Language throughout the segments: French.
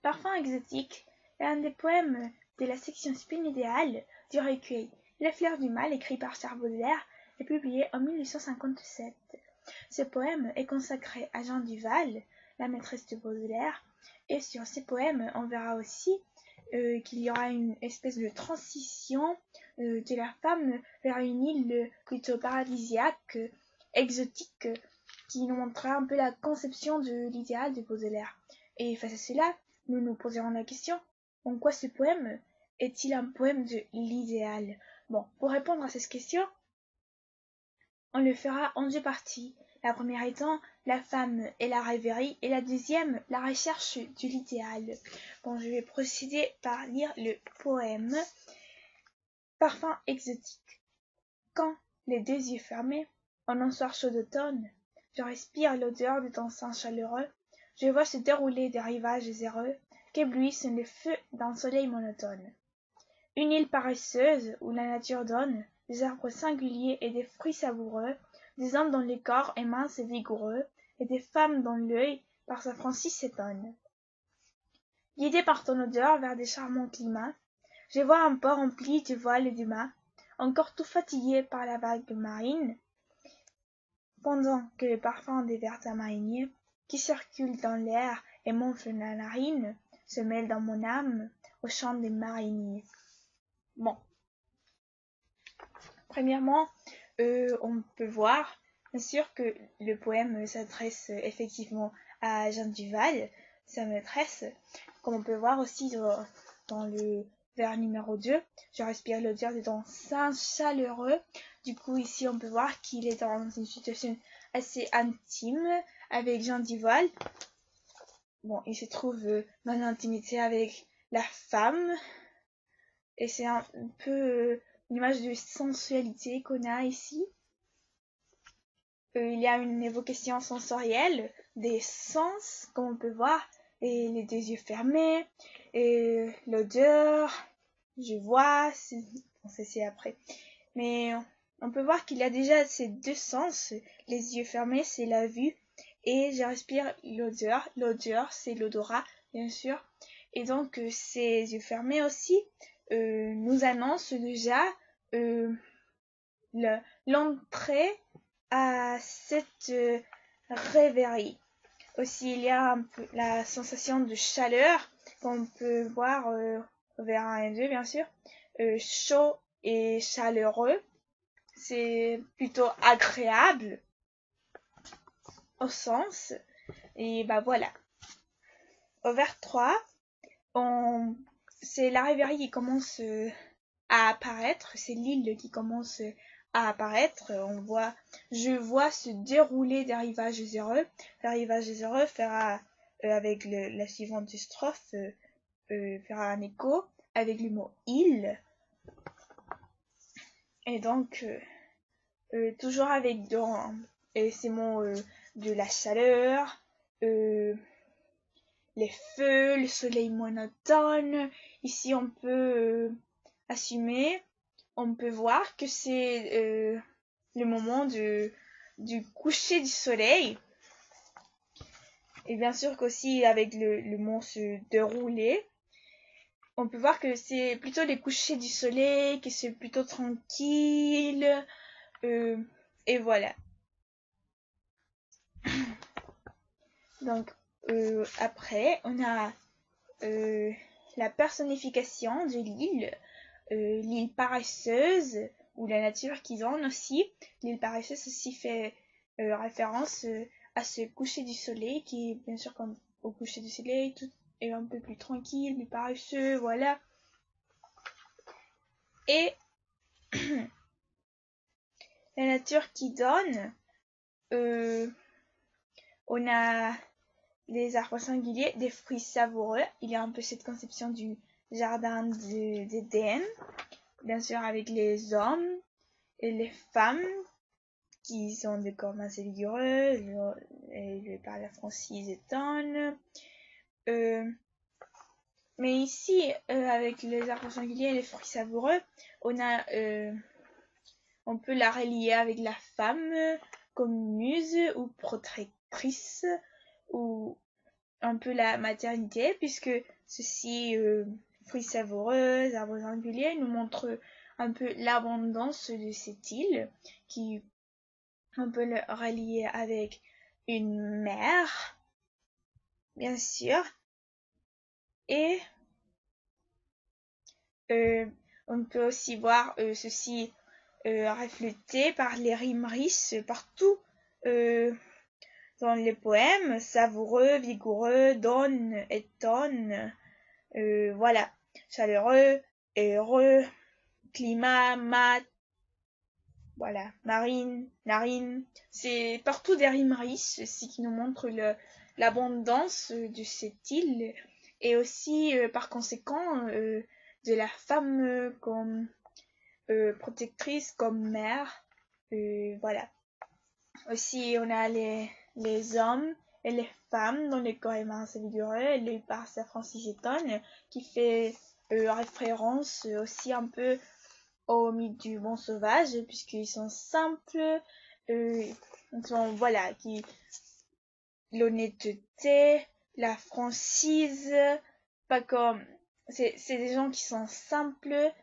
Parfum exotique est un des poèmes de la section spinidéale du recueil Les fleurs du mal, écrit par Charles Baudelaire et publié en 1857. Ce poème est consacré à Jeanne Duval, la maîtresse de Baudelaire, et sur ces poèmes, on verra aussi qu'il y aura une espèce de transition de la femme vers une île plutôt paradisiaque, exotique, qui nous montrera un peu la conception de l'idéal de Baudelaire. Et face à cela, nous nous poserons la question, en quoi ce poème est-il un poème de l'idéal? Bon, pour répondre à cette question, on le fera en deux parties. La première étant la femme et la rêverie, et la deuxième, la recherche de l'idéal. Bon, je vais procéder par lire le poème. Parfum exotique. Quand, les deux yeux fermés, en un soir chaud d'automne, je respire l'odeur de ton sein chaleureux, je vois se dérouler des rivages heureux qu'éblouissent le feu d'un soleil monotone. Une île paresseuse où la nature donne des arbres singuliers et des fruits savoureux, des hommes dont le corps est mince et vigoureux, et des femmes dont l'œil par sa franchise s'étonne. Guidé par ton odeur vers des charmants climats, je vois un port rempli de voiles et de mâts, encore tout fatigué par la vague marine, pendant que le parfum des verts mariniers, qui circulent dans l'air et monflent la narine, se mêle dans mon âme au chant des mariniers. Bon. Premièrement, on peut voir, bien sûr, que le poème s'adresse effectivement à Jeanne Duval, sa maîtresse, comme on peut voir aussi dans le vers numéro 2, je respire l'odeur de ton sein chaleureux. Du coup, ici, on peut voir qu'il est dans une situation assez intime avec Jeanne Duval. Bon, il se trouve dans l'intimité avec la femme, et c'est un peu une image de sensualité qu'on a ici. Il y a une évocation sensorielle des sens, comme on peut voir, et les deux yeux fermés, et l'odeur, je vois, c'est après. Mais on peut voir qu'il y a déjà ces deux sens, les yeux fermés, c'est la vue, et je respire l'odeur, l'odeur, c'est l'odorat, bien sûr. Et donc, ces yeux fermés aussi nous annoncent déjà l'entrée à cette rêverie. Aussi, il y a un peu la sensation de chaleur qu'on peut voir au vers 1 et 2, bien sûr. Chaud et chaleureux. C'est plutôt agréable au sens. Et bah voilà. Au vers 3, c'est la rêverie qui commence à apparaître. C'est l'île qui commence à apparaître. Je vois se dérouler des rivages heureux. Les rivages heureux fera avec la suivante strophe fera un écho avec le mot île. Et donc toujours avec ces mots de la chaleur, les feux, le soleil monotone. Ici on peut assumer, on peut voir que c'est le moment du coucher du soleil. Et bien sûr qu'aussi avec le mot se dérouler, on peut voir que c'est plutôt les couchers du soleil, que c'est plutôt tranquille. Et voilà. Donc après, on a la personnification de l'île paresseuse, ou la nature qui donne aussi. L'île paresseuse aussi fait référence à ce coucher du soleil, qui est bien sûr comme au coucher du soleil, tout est un peu plus tranquille, plus paresseux, voilà. Et la nature qui donne, on a les arbres singuliers, des fruits savoureux. Il y a un peu cette conception du jardin d'Éden, bien sûr avec les hommes et les femmes qui sont des corps minces et vigoureux, et par la franchise étonne. Mais ici, avec les arbres singuliers et les fruits savoureux, on peut la relier avec la femme comme muse ou protectrice, ou un peu la maternité, puisque ceci, fruits savoureux, arbres singuliers, nous montre un peu l'abondance de cette île, qui on peut le relier avec une mer, bien sûr, et on peut aussi voir ceci reflété par les rimes riches partout dans les poèmes, savoureux, vigoureux, donne, étonne, voilà, chaleureux, heureux, climat, mat, voilà, marine, narine, c'est partout des rimes riches, ce qui nous montre l'abondance de cette île et aussi par conséquent de la femme comme protectrice, comme mère, voilà. Aussi on a les hommes et les femmes dans les corps minces et vigoureux, lu par Sir Francis Eaton, qui fait référence aussi un peu au mythe du bon sauvage, puisqu'ils sont simples, ils sont, voilà, l'honnêteté, la franchise, pas comme, c'est des gens qui sont simples,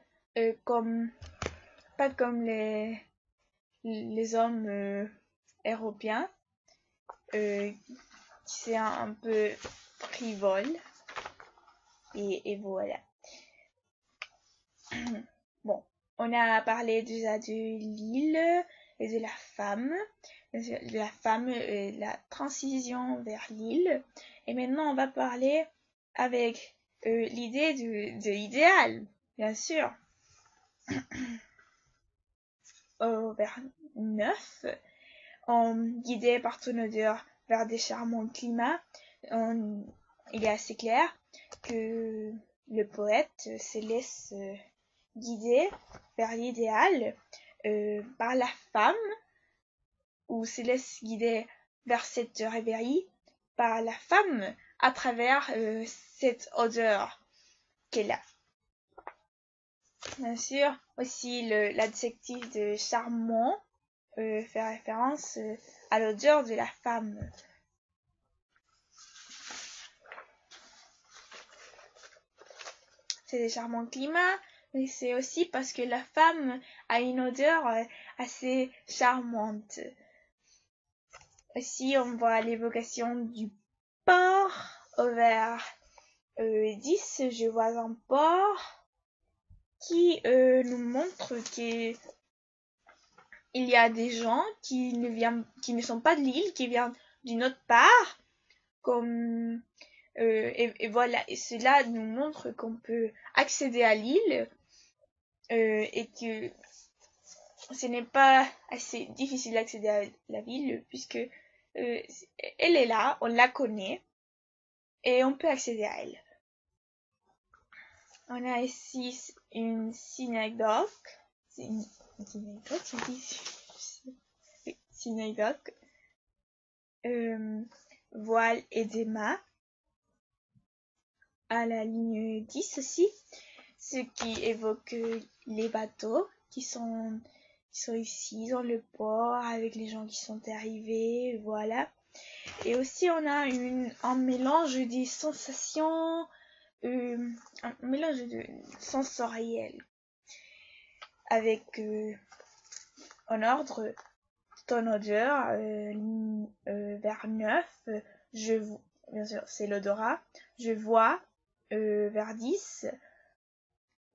comme, pas comme les hommes européens, qui c'est un peu frivole, et voilà. Bon, on a parlé déjà de l'île et de la femme, la transition vers l'île. Et maintenant, on va parler avec l'idée de l'idéal, bien sûr. Au vers 9, guidé par ton odeur vers des charmants climats, il est assez clair que le poète se laisse guider vers l'idéal par la femme, ou se laisse guider vers cette rêverie par la femme à travers cette odeur qu'elle a. Bien sûr, aussi l'adjectif de charmant fait référence à l'odeur de la femme. C'est des charmants climats, mais c'est aussi parce que la femme a une odeur assez charmante. Aussi, on voit l'évocation du porc au vers 10. Je vois un porc qui nous montre qu'il y a des gens qui ne sont pas de l'île, qui viennent d'une autre part, comme et voilà, et cela nous montre qu'on peut accéder à l'île et que ce n'est pas assez difficile d'accéder à la ville, puisque elle est là, on la connaît et on peut accéder à elle. On a ici une synagogue, voile et des mâts à la ligne 10 aussi, ce qui évoque les bateaux qui sont ici dans le port avec les gens qui sont arrivés, voilà. Et aussi on a un mélange des sensations, un mélange de sensoriel avec en ordre ton odeur, vers 9, bien sûr c'est l'odorat, je vois vers 10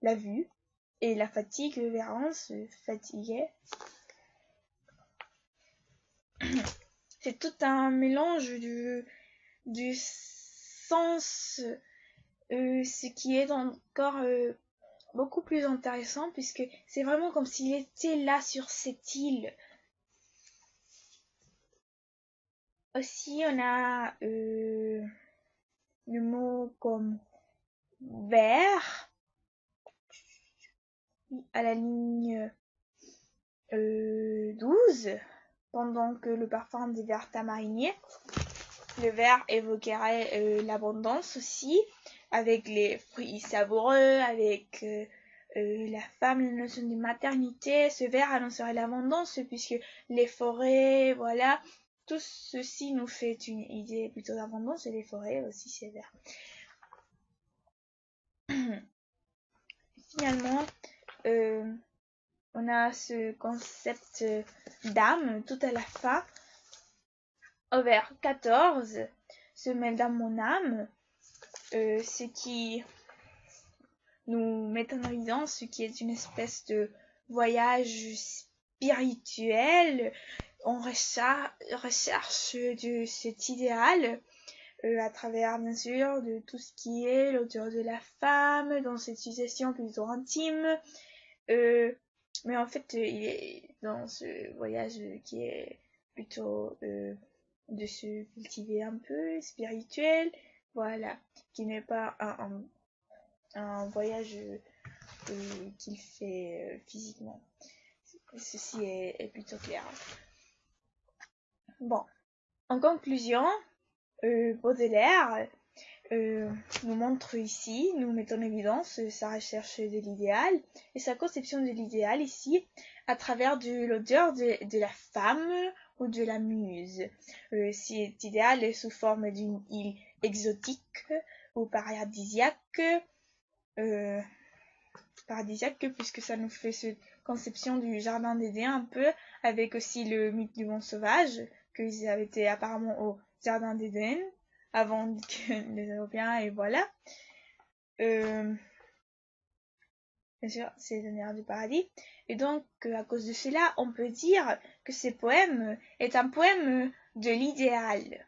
la vue, et la fatigue vers 11 fatigué. C'est tout un mélange du sens, ce qui est encore beaucoup plus intéressant, puisque c'est vraiment comme s'il était là sur cette île. Aussi, on a le mot comme vert à la ligne 12, pendant que le parfum des verts tamariniers. Le vert évoquerait l'abondance aussi, avec les fruits savoureux, avec la femme, la notion de maternité. Ce vert annoncerait l'abondance, puisque les forêts, voilà, tout ceci nous fait une idée plutôt d'abondance, et les forêts aussi c'est vert. finalement, on a ce concept d'âme tout à la fin. Au vers 14, se mêle dans mon âme, ce qui nous met en évidence ce qui est une espèce de voyage spirituel. On recherche de cet idéal à travers bien sûr de tout ce qui est l'auteur de la femme dans cette situation plutôt intime, mais en fait il est dans ce voyage qui est plutôt de se cultiver un peu spirituel, voilà, qui n'est pas un voyage qu'il fait physiquement. Ceci est plutôt clair. Bon, en conclusion, Baudelaire nous montre ici, nous met en évidence sa recherche de l'idéal et sa conception de l'idéal ici à travers de l'odeur de la femme ou de la muse. Cet idéal est sous forme d'une île exotique ou paradisiaque, puisque ça nous fait cette conception du jardin d'Éden un peu, avec aussi le mythe du mont sauvage, qu'ils avaient été apparemment au jardin d'Éden avant que les Européens, et voilà. Bien sûr, c'est l'honneur du paradis. Et donc, à cause de cela, on peut dire que ce poème est un poème de l'idéal.